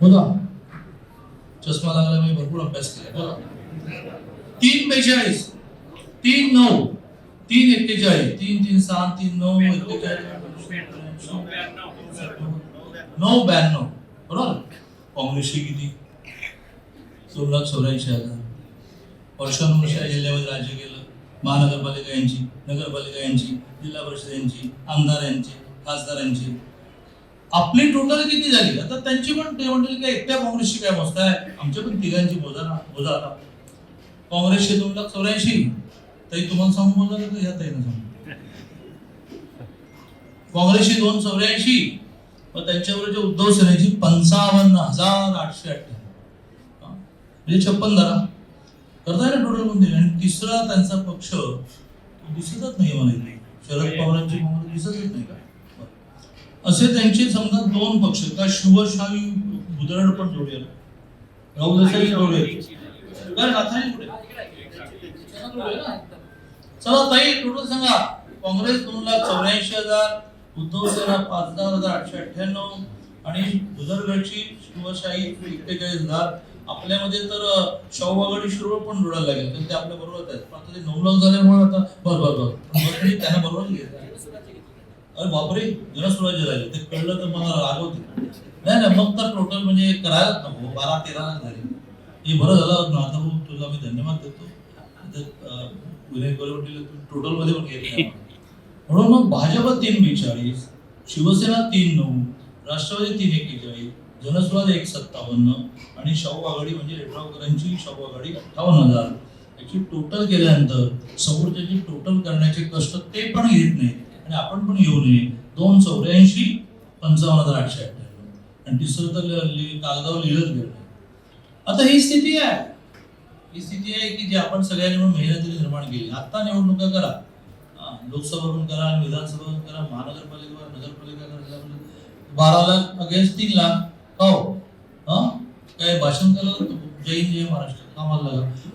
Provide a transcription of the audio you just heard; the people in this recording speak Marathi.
बोला. चष्मा लागला, मी भरपूर अभ्यास केला. बोला. 3:42, 3:09, 3:41, 3:03, 3:06, 9:92. बरोबर. काँग्रेसची किती? 2,84,000. वर्षानुवर्ष या जिल्ह्यामध्ये राज्य केलं. महानगरपालिका यांची, नगरपालिका यांची, जिल्हा परिषद यांची, आमदार यांची, खासदार यांची. आपली टोटल किती झाली? आता त्यांची पण ते म्हणतील काय एकट्या काँग्रेसची काय मोजताय? आमच्या पण तिघांची मोजा आता. काँग्रेसचे 2,84,000. ताई तुम्हाला सांगू मोजा का ह्या ताईनं सांगू? काँग्रेसची 284, व त्यांच्याबरोबर उद्धव सेनेची 55,898. म्हणजे 56 धरा करताय ना टोटल मध्ये. आणि तिसरा त्यांचा पक्ष दिसतच नाही मला इथे. शरद पवारांची काँग्रेस दिसतच नाही का? असे त्यांचे समजा दोन पक्ष का शिवशाही बुदरड पण जोडूया, राहुल देसाई जोडूया. चला ताई टोटल सांगा. काँग्रेस 2,84,000, उद्धव सेना 55,898 आणि बुदरगडची शिवशाही 41,000. आपल्यामध्ये तर शाहू आघाडी शिरोळ पण जोडायला लागेल, तर ते आपल्या बरोबर आहेत. आता ते 9 लाख झाल्यामुळे आता बस त्यांना बरोबर घेत. अरे बापरे, जनस्वराज्य राहिले ते कळलं तर मला राग होते. नाही मग तर टोटल म्हणजे करायलाच नको. 12-13 लाख झाले. हे बरं झालं ना. आता तुला मी धन्यवाद देतो. विनय गोरेवटीला टोटल मध्ये पण घेत नाही. म्हणून मग भाजप 342, शिवसेना 39, राष्ट्रवादी 341, जनस्वराज 157 आणि शाहू आघाडी म्हणजे रेड्रावकरांची शाहू आघाडी 58,000. याची टोटल केल्यानंतर समोरच्याची टोटल करण्याचे कष्ट ते पण घेत नाही आणि आपण पण येऊ नये. 284, 55,898 आणि तिसरं तर कागदावर लिहिलंच गेलं. आता ही स्थिती आहे. ही स्थिती आहे की जी आपण सगळ्यांनी मिळून मेहनतीने निर्माण केली. आता निवडणुका करा, लोकसभा पण करा, विधानसभा पण करा, महानगरपालिका, नगरपालिका करा. 12 लाख अगेन्स्ट 3 लाख. हो काय भाषण करायला जय हिंद जय महाराष्ट्र कामाला लागा.